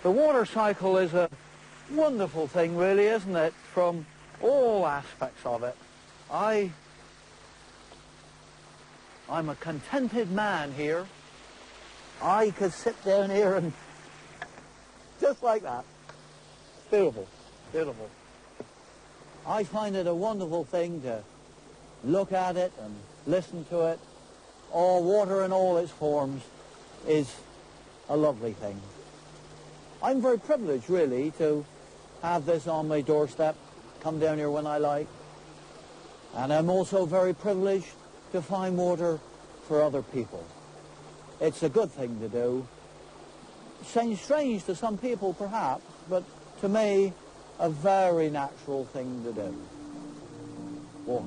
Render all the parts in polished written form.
The water cycle is a wonderful thing, really, isn't it? From all aspects of it. I'm a contented man here. I could sit down here and just like that. Beautiful, beautiful. I find it a wonderful thing to look at it and listen to it. All water in all its forms is a lovely thing. I'm very privileged, really, to have this on my doorstep, come down here when I like. And I'm also very privileged to find water for other people. It's a good thing to do. Seems strange to some people, perhaps, but to me, a very natural thing to do. Water.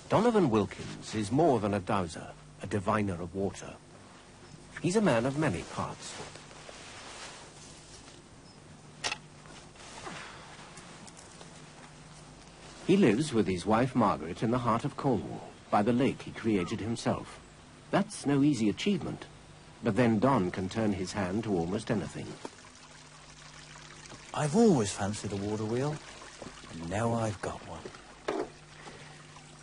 Donovan Wilkins is more than a dowser, a diviner of water. He's a man of many parts. He lives with his wife Margaret in the heart of Cornwall, by the lake he created himself. That's no easy achievement, but then Don can turn his hand to almost anything. I've always fancied a water wheel, and now I've got one.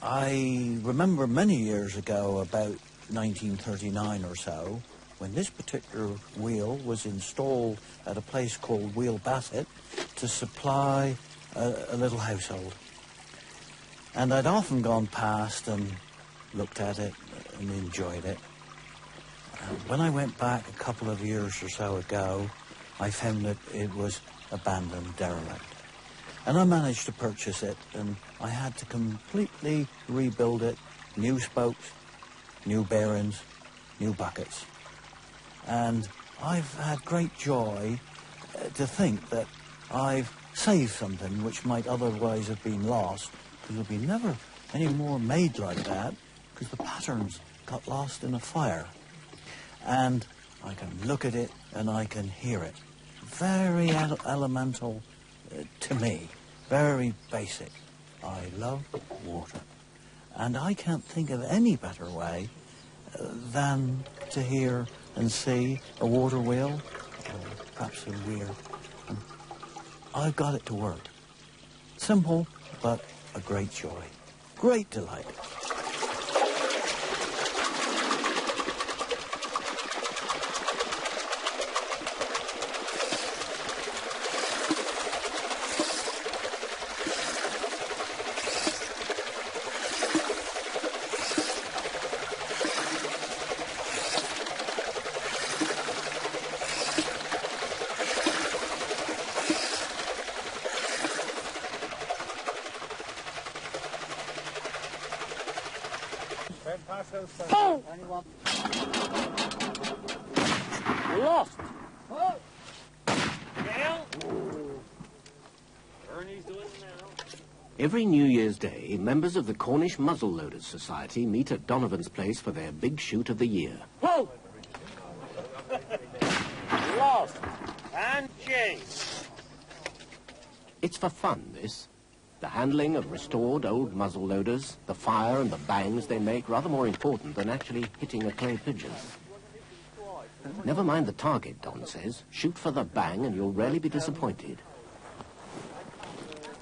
I remember many years ago, about 1939 or so, when this particular wheel was installed at a place called Wheel Bassett to supply a little household. And I'd often gone past and looked at it and enjoyed it. And when I went back a couple of years or so ago, I found that it was abandoned, derelict. And I managed to purchase it, and I had to completely rebuild it. New spokes, new bearings, new buckets. And I've had great joy to think that I've saved something which might otherwise have been lost, because there'll be never any more made like that, because the patterns got lost in a fire. And I can look at it and I can hear it. Very elemental to me, very basic. I love water. And I can't think of any better way than to hear and see a water wheel, or perhaps a weir. And I've got it to work. Simple, but a great joy. Great delight. Oh! Lost! Oh! Down! Ernie's doing it now. Every New Year's Day, members of the Cornish Muzzle-Loaders Society meet at Donovan's place for their big shoot of the year. Oh! Lost! And changed. It's for fun, this. The handling of restored old muzzle-loaders, the fire and the bangs they make, rather more important than actually hitting a clay pigeon. Never mind the target, Don says. Shoot for the bang and you'll rarely be disappointed.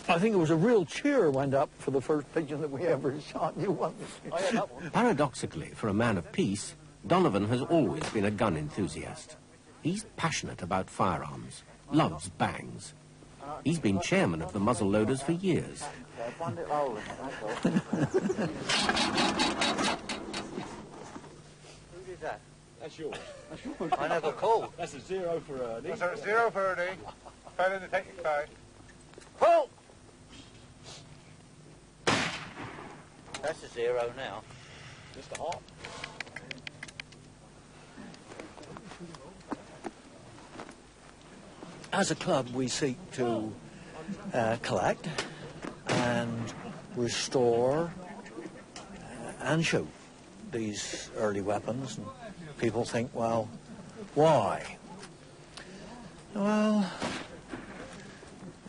I think it was a real cheer went up for the first pigeon that we ever shot. You won. Paradoxically, for a man of peace, Donovan has always been a gun enthusiast. He's passionate about firearms, loves bangs. He's been chairman of the muzzle-loaders for years. Who did that? That's yours. That's yours. I never called. That's a 0 for Ernie. That's a 0 for Ernie. Fell in the technique bag. Pull! That's a 0 now. Just a hop. As a club, we seek to collect and restore and shoot these early weapons. And people think, well, why? Well,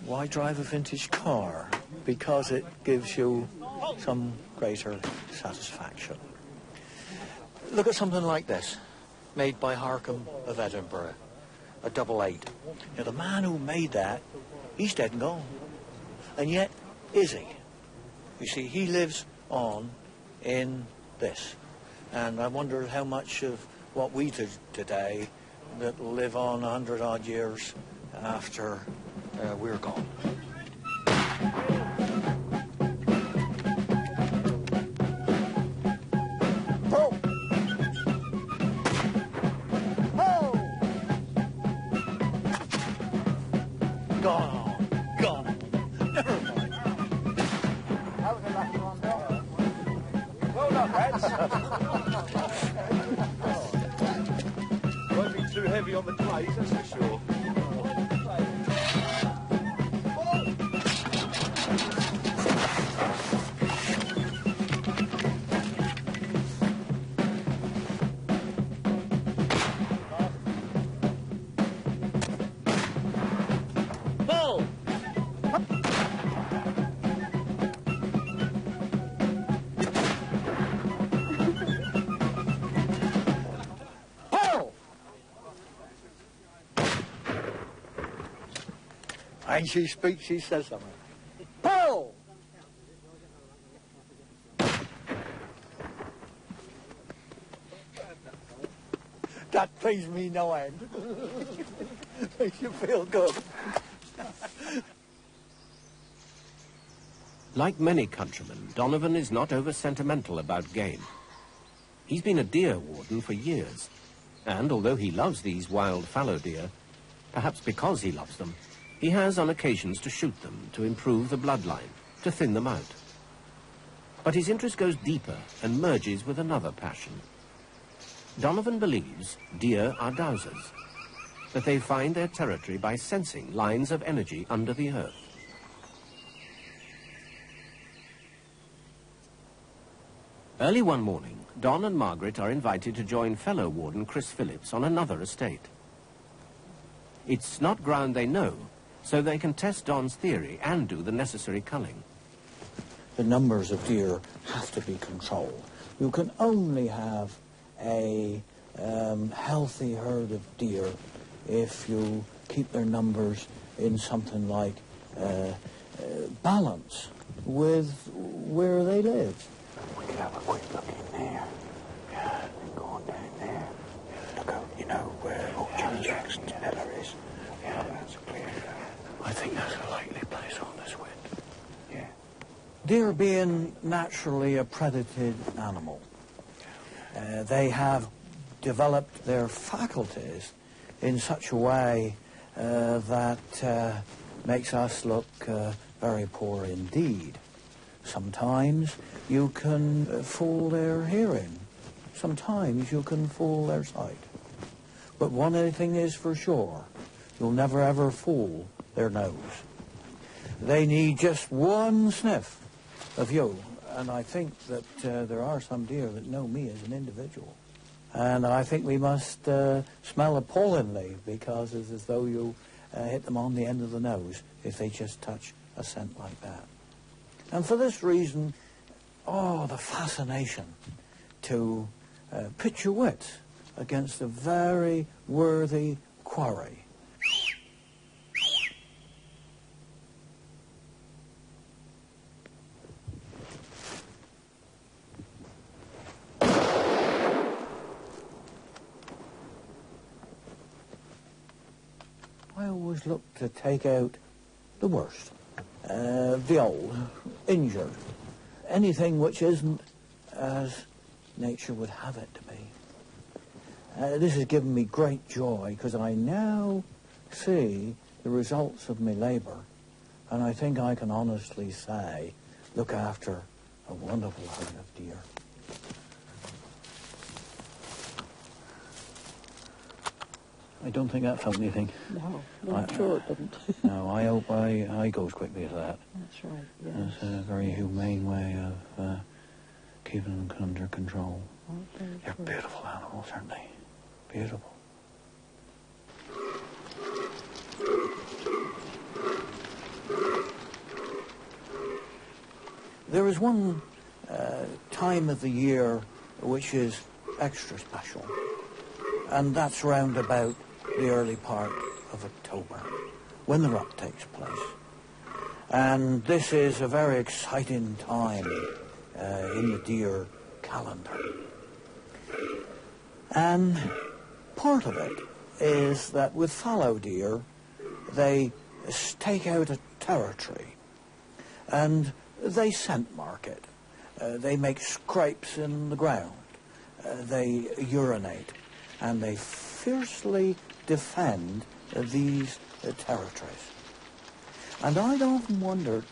why drive a vintage car? Because it gives you some greater satisfaction. Look at something like this, made by Harcombe of Edinburgh, a 88. Now, the man who made that, he's dead and gone. And yet, is he? You see, he lives on in this. And I wonder how much of what we do today that will live on 100-odd years after we're gone. Won't be too heavy on the clays, that's for sure. And she speaks, she says something. Pull! That pleased me no end. Makes you feel good. Like many countrymen, Donovan is not over-sentimental about game. He's been a deer warden for years, and although he loves these wild fallow deer, perhaps because he loves them, he has on occasions to shoot them to improve the bloodline, to thin them out. But his interest goes deeper and merges with another passion. Donovan believes deer are dowsers, that they find their territory by sensing lines of energy under the earth. Early one morning, Don and Margaret are invited to join fellow warden Chris Phillips on another estate. It's not ground they know, so they can test Don's theory and do the necessary culling. The numbers of deer have to be controlled. You can only have a healthy herd of deer if you keep their numbers in something like balance with where they live. We could have a quick look in there. Yeah, go on down there. Look out, you know, where Jimmy Jackson's pillar is. Yeah, that's a clear go. I think that's a likely place on this wind. Yeah. Deer being naturally a predated animal, they have developed their faculties in such a way that makes us look very poor indeed. Sometimes you can fool their hearing. Sometimes you can fool their sight. But one thing is for sure, you'll never ever fool their nose. They need just one sniff of you, and I think that there are some deer that know me as an individual. And I think we must smell appallingly, because it's as though you hit them on the end of the nose if they just touch a scent like that. And for this reason, the fascination to pitch your wits against a very worthy quarry. I always look to take out the worst, the old, injured, anything which isn't as nature would have it to be. This has given me great joy, because I now see the results of my labour and I think I can honestly say, look after a wonderful herd of deer. I don't think that felt anything. No, I'm sure it didn't. No, I hope I go as quickly as that. That's right, yes. It's a very humane way of keeping them under control. Okay, They're sure. beautiful animals, aren't they? Beautiful. There is one time of the year which is extra special, and that's round about the early part of October, when the rut takes place. And this is a very exciting time in the deer calendar. And part of it is that with fallow deer, they stake out a territory and they scent mark it. They make scrapes in the ground. They urinate, and they fiercely defend these territories. And I'd often wondered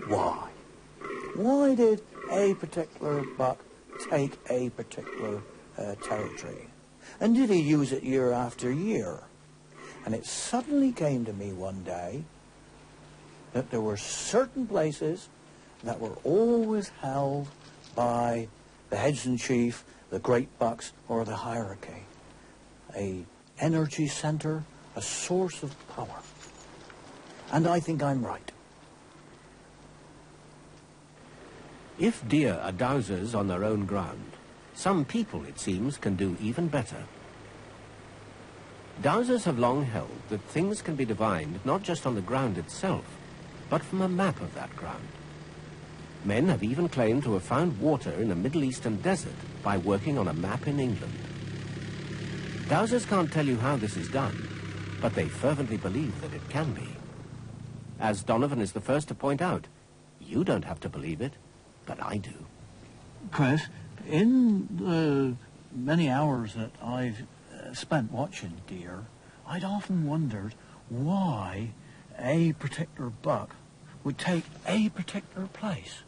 why. Why did a particular buck take a particular territory? And did he use it year after year? And it suddenly came to me one day that there were certain places that were always held by the heads in chief, the great bucks, or the hierarchy. A energy center, a source of power. And I think I'm right. If deer are dowsers on their own ground, some people, it seems, can do even better. Dowsers have long held that things can be divined not just on the ground itself, but from a map of that ground. Men have even claimed to have found water in a Middle Eastern desert by working on a map in England. Dowsers can't tell you how this is done, but they fervently believe that it can be. As Donovan is the first to point out, you don't have to believe it, but I do. Chris, in the many hours that I've spent watching deer, I'd often wondered why a particular buck would take a particular place.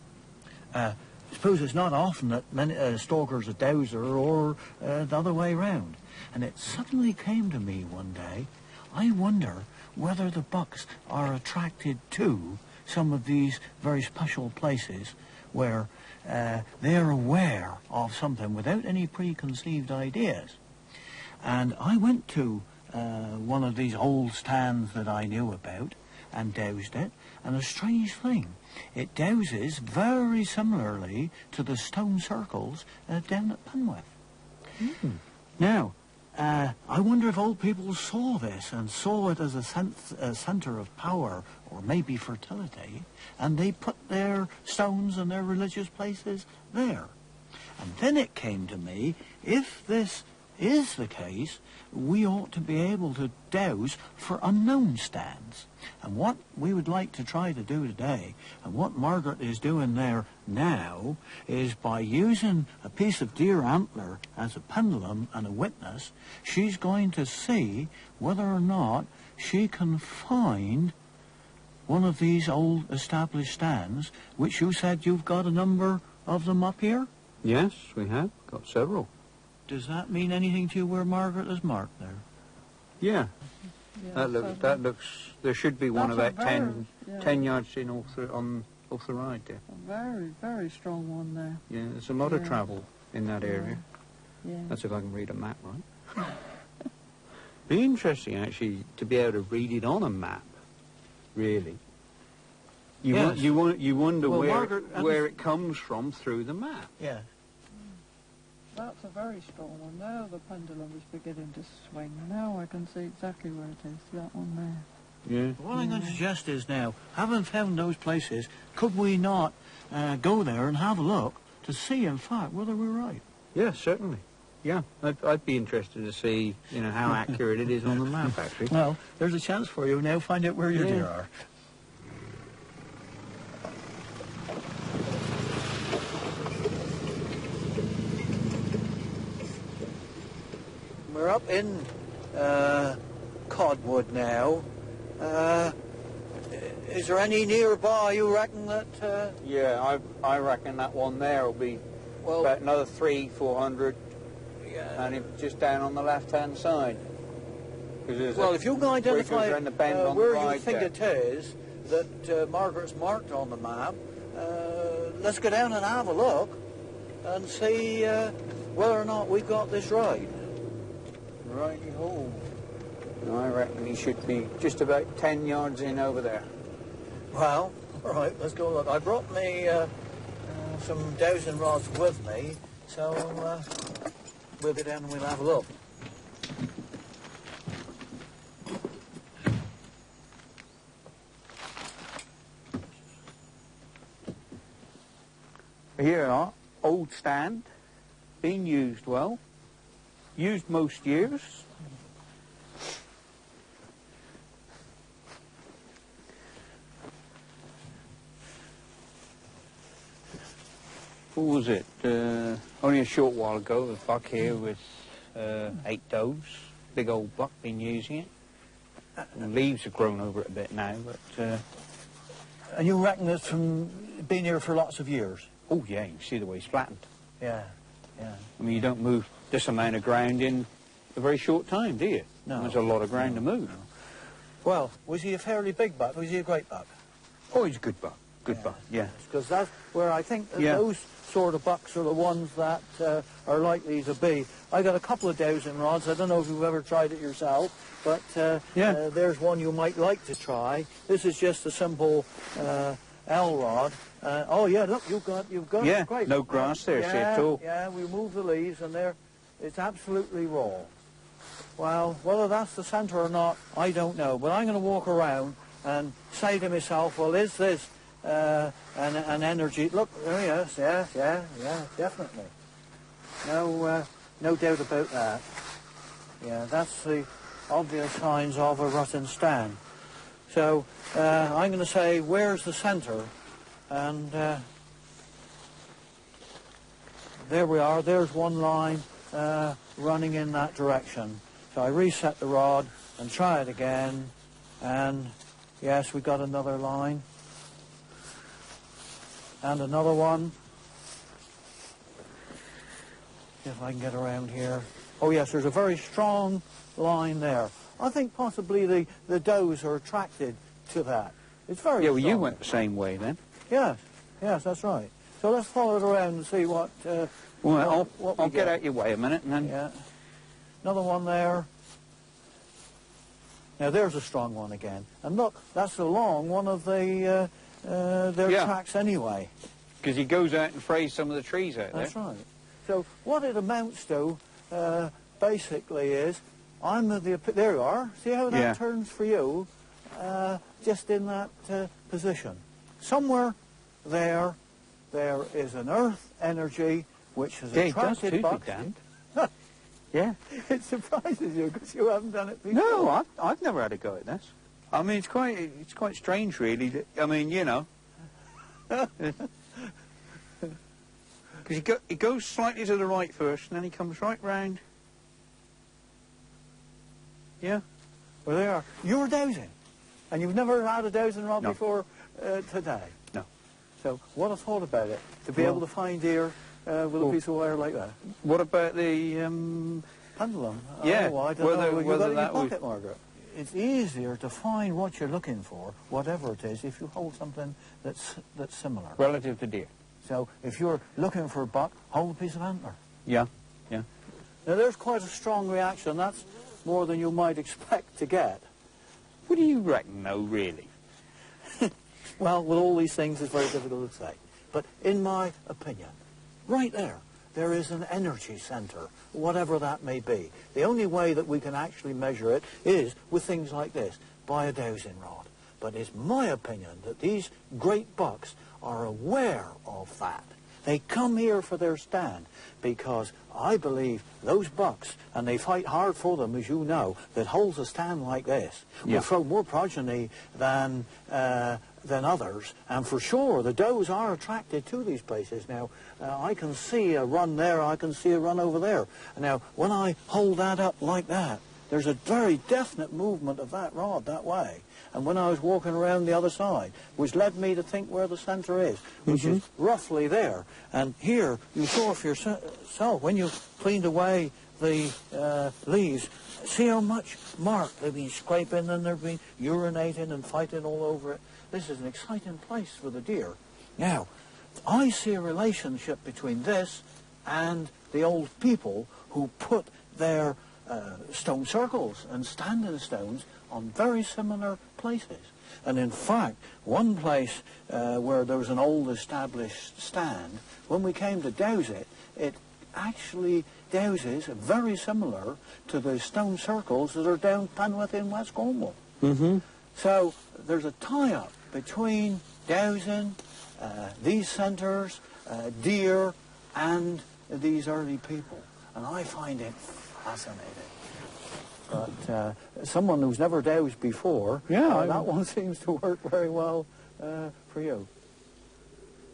I suppose it's not often that many stalkers a dowser or the other way round. And it suddenly came to me one day, I wonder whether the bucks are attracted to some of these very special places where they're aware of something without any preconceived ideas. And I went to one of these old stands that I knew about and dowsed it, and a strange thing, it dowses very similarly to the stone circles down at Plymouth. Mm. Now, I wonder if old people saw this and saw it as a centre of power or maybe fertility, and they put their stones and their religious places there. And then it came to me, if this is the case, we ought to be able to dowse for unknown stands. And what we would like to try to do today, and what Margaret is doing there now, is by using a piece of deer antler as a pendulum and a witness, she's going to see whether or not she can find one of these old established stands, which you said you've got a number of them up here? Yes, we have. Got several. Does that mean anything to you where Margaret is marked there? Yeah. Yeah, That looks. There should be one That's about a 10 very, yards in off the ride there. A very, very strong one there. Yeah, there's a lot of Yeah. travel in that area. Yeah. That's if I can read a map right. Be interesting actually to be able to read it on a map. Really. Yes. You wonder Well, where Margaret, where it comes from through the map. Yeah. That's a very strong one. Now the pendulum is beginning to swing. Now I can see exactly where it is. That one there. Yeah. What I'm going to suggest is now, having found those places, could we not go there and have a look to see, in fact, whether we're right? Yeah, certainly. Yeah, I'd be interested to see, how accurate it is on the map, actually. Well, there's a chance for you now. Find out where your deer are. We're up in Codwood now. Is there any nearby you reckon that... Yeah, I reckon that one there will be about another 300-400, yeah. and just down on the left-hand side. Well, if you can identify around the bend on the where right you think there. it is that Margaret's marked on the map, let's go down and have a look and see whether or not we've got this right. Righty-ho. I reckon he should be just about 10 yards in over there. Well, all right, let's go look. I brought me some dowsing rods with me, so we'll go down and we'll have a look. Here are old stand, being used well, used most years. What was it? Only a short while ago, the buck here with 8 does. Big old buck, been using it. And leaves have grown over it a bit now, but... And you reckon it's from being here for lots of years? Oh yeah, you can see the way it's flattened. Yeah, yeah. I mean, you don't move this amount of ground in a very short time, do you? No. There's a lot of ground to move. No. Well, was he a fairly big buck? Was he a great buck? Oh, he's a good buck. Good buck, yeah. Because that's where I think that those sort of bucks are the ones that are likely to be. I got a couple of dowsing rods. I don't know if you've ever tried it yourself, but there's one you might like to try. This is just a simple L rod. Oh yeah, look, you've got yeah, great. no grass there, see at all. Yeah, we remove the leaves and it's absolutely raw. Well, whether that's the centre or not, I don't know. But I'm going to walk around and say to myself, well, is this an energy? Look, oh yes, yeah, definitely. No doubt about that. Yeah, that's the obvious signs of a rotten stand. So I'm going to say, where's the centre? And there we are. There's one line running in that direction. So I reset the rod and try it again. And yes, we got another line. And another one. See if I can get around here. Oh yes, there's a very strong line there. I think possibly the does are attracted to that. It's very Yeah, well, strong. you went the same way then. Yes, that's right. So let's follow it around and see what Well, what I'll we get out your way a minute and then... Yeah. Another one there. Now there's a strong one again. And look, that's along one of their tracks anyway. Because he goes out and frays some of the trees out there. That's right. So what it amounts to basically is, there you are. See how that turns for you? Just in that position. Somewhere there is an earth energy which has attracted bucks. Yeah. It surprises you because you haven't done it before. No, I've never had a go at this. I mean, it's quite strange, really. I mean, you know. Because he goes slightly to the right first, and then he comes right round. Yeah. Well, there you are. You're dowsing. And you've never had a dowsing rod before today? No. So what a thought about it, to be able to find deer with a piece of wire like that. What about the... Pendulum? Yeah. Oh, I don't know. You've got it in your that pocket, Margaret. It's easier to find what you're looking for, whatever it is, if you hold something that's similar. Relative to deer. So if you're looking for a buck, hold a piece of antler. Yeah, yeah. Now there's quite a strong reaction. That's more than you might expect to get. What do you reckon, though, really? Well, with all these things, it's very difficult to say. But in my opinion, right there is an energy centre, whatever that may be. The only way that we can actually measure it is with things like this, by a dowsing rod. But it's my opinion that these great bucks are aware of that. They come here for their stand because I believe those bucks, and they fight hard for them, as you know, that holds a stand like this, will throw more progeny than others. And for sure, the does are attracted to these places. Now, I can see a run there, I can see a run over there. Now, when I hold that up like that, there's a very definite movement of that rod that way. And when I was walking around the other side, which led me to think where the centre is, which is roughly there. And here, you saw for yourself, when you cleaned away the leaves, see how much mark they've been scraping and they've been urinating and fighting all over it. This is an exciting place for the deer. Now, I see a relationship between this and the old people who put their stone circles and standing stones on very similar places. And in fact, one place where there was an old established stand, when we came to douse it, it actually douses very similar to the stone circles that are down Plymouth in West Cornwall. So there's a tie-up between dowsing, these centres, deer, and these early people. And I find it fascinating. But someone who's never dowsed before, that one seems to work very well for you.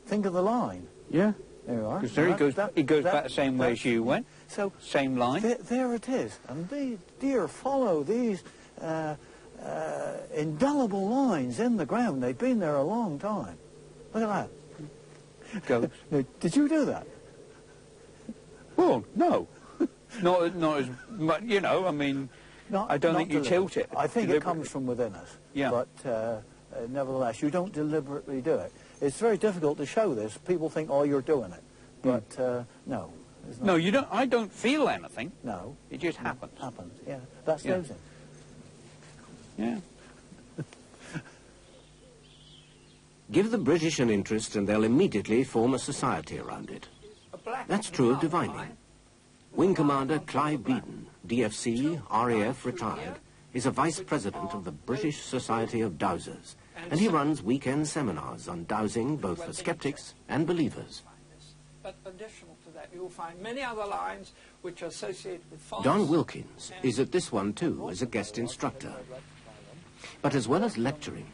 Think of the line. Yeah. There you are. Because there he goes back the same way as you went. So same line. There it is. And the deer follow these indelible lines in the ground. They've been there a long time. Look at that. Goats. Did you do that? Well, no. not as much, you know, I mean, I don't think you tilt it. I think it comes from within us. Yeah. But nevertheless, you don't deliberately do it. It's very difficult to show this. People think, oh, you're doing it. But no. It's not. No, you don't. I don't feel anything. No. It just happens. Happens, yeah. That's dowsing. Yeah. Give the British an interest and they'll immediately form a society around it. That's true of divining. Wing Commander Clive Beeden, DFC, RAF retired, is a vice president of the British Society of Dowsers, and he runs weekend seminars on dowsing both for skeptics and believers. But additional to that, you'll find many other lines which are associated with farms. Don Wilkins is at this one too as a guest instructor. But as well as lecturing,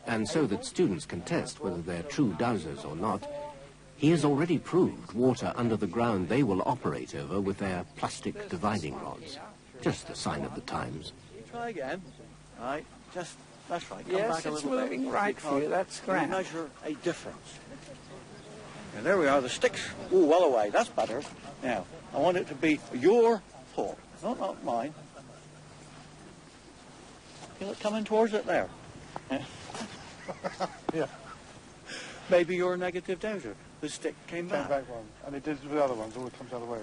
and so that students can test whether they're true dowsers or not, he has already proved water under the ground they will operate over with their plastic dividing rods. Just a sign of the times. Try again. Right, that's right. Come Yes, back a it's little moving bit. right for you, that's We grand. measure a difference. And there we are, the sticks. Ooh, well away, that's better. Now, I want it to be your fault, not mine. Feel it coming towards it there? Yeah. Yeah. Maybe you're a negative dowser. The stick came Came back. back one. And it did with the other ones, always comes the other way.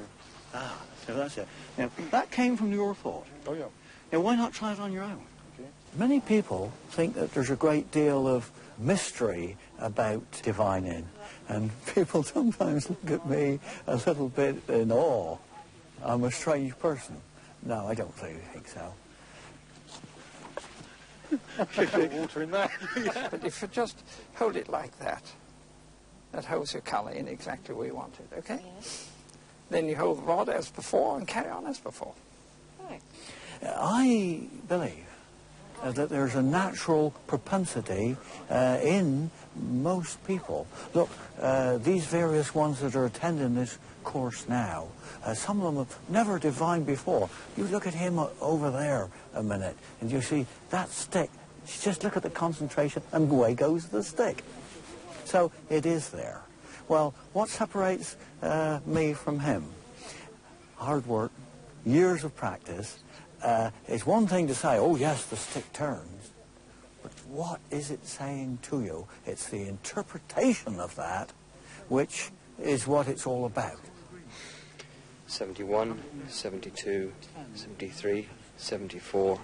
Ah, so that's it. Now, that came from your thought. Oh, yeah. Now, why not try it on your own? Okay. Many people think that there's a great deal of mystery about divining, and people sometimes look at me a little bit in awe. I'm a strange person. No, I don't really think so. Water in there. But if you just hold it like that, that holds your colour in exactly where you want it, okay? Then you hold the rod as before and carry on as before. Right. I believe that there's a natural propensity in most people. Look, these various ones that are attending this course now, some of them have never divined before. You look at him over there a minute, and you see that stick. Just look at the concentration, and away goes the stick. So it is there. Well, what separates me from him? Hard work, years of practice. It's one thing to say, oh yes, the stick turns, but what is it saying to you? It's the interpretation of that, which is what it's all about. 71, 72, 73, 74,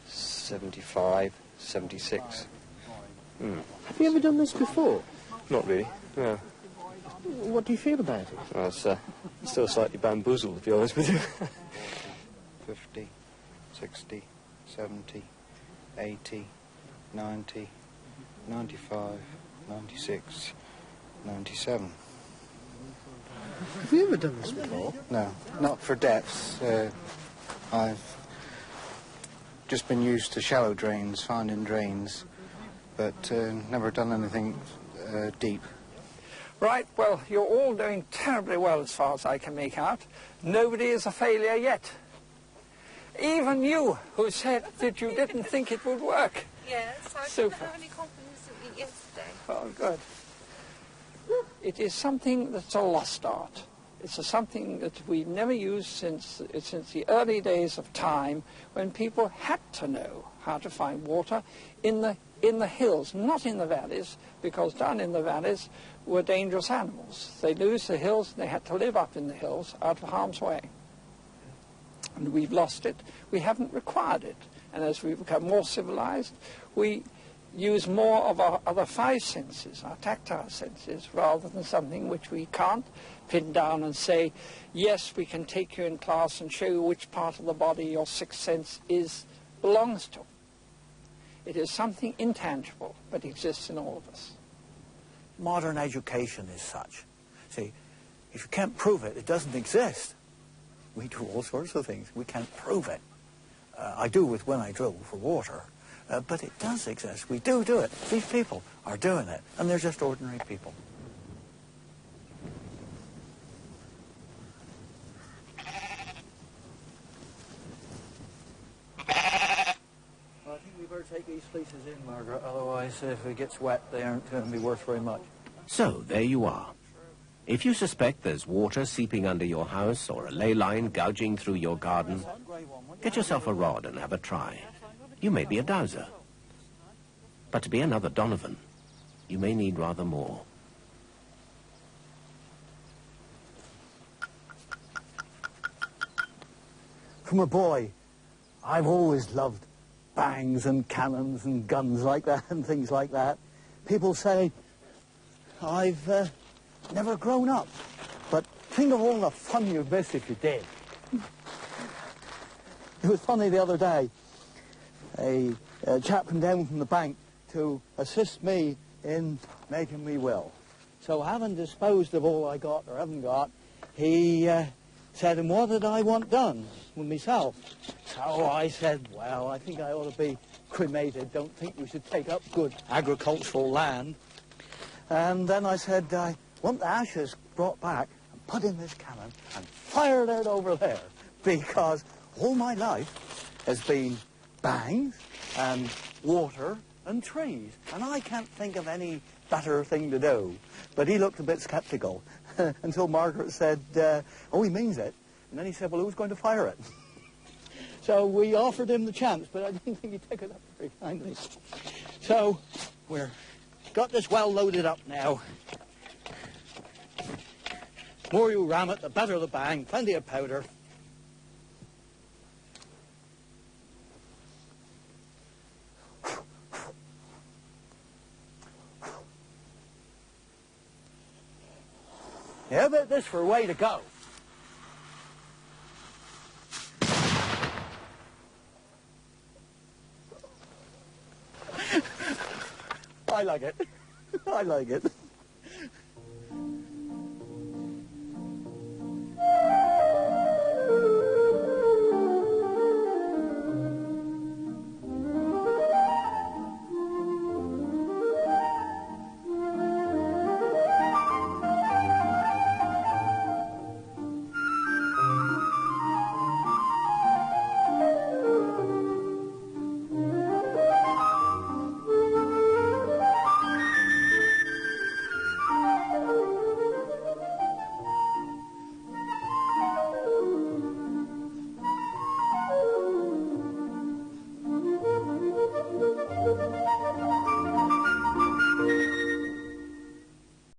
75, 76. Have you ever done this before? Not really, no. What do you feel about it? Well, it's still slightly bamboozled, to be honest with you. 50, 60, 70, 80, 90, 95, 96, 97. Have you ever done this before? No, not for depths. I've just been used to shallow drains, finding drains, but never done anything deep. Right, well, you're all doing terribly well as far as I can make out. Nobody is a failure yet. Even you, who said that you didn't think it would work. Yes, I Super. didn't have any confidence in it yesterday. Oh, good. It is something that's a lost art. It's something that we've never used since the early days of time, when people had to know how to find water in the hills, not in the valleys, because down in the valleys were dangerous animals. They lose the hills, and they had to live up in the hills out of harm's way. And we've lost it. We haven't required it. And as we become more civilized, we use more of our other five senses, our tactile senses, rather than something which we can't pin down and say, yes, we can take you in class and show you which part of the body your sixth sense belongs to. It is something intangible, but exists in all of us. Modern education is such. See, if you can't prove it, it doesn't exist. We do all sorts of things. We can't prove it. I do with when I drill for water. But it does exist. We do it. These people are doing it. And they're just ordinary people. Well, I think we better take these fleeces in, Margaret. Otherwise, if it gets wet, they aren't going to be worth very much. So, there you are. If you suspect there's water seeping under your house or a ley line gouging through your garden, get yourself a rod and have a try. You may be a dowser. But to be another Donovan, you may need rather more. From a boy, I've always loved bangs and cannons and guns like that and things like that. People say I've never grown up, but think of all the fun you'd miss if you did. It was funny the other day. A chap came down from the bank to assist me in making me will. So having disposed of all I got or haven't got, he said, and what did I want done with myself? So I said, well, I think I ought to be cremated. Don't think we should take up good agricultural land. And then I said, I want the ashes brought back and put in this cannon and fired it over there, because all my life has been bangs and water and trees, and I can't think of any better thing to do. But he looked a bit sceptical until Margaret said, oh, he means it. And then he said, well, who's going to fire it? So we offered him the chance, but I didn't think he took it up very kindly. So we're got this well loaded up now. The more you ram it, the better the bang. Plenty of powder. Yeah, but this for a way to go. I like it. I like it.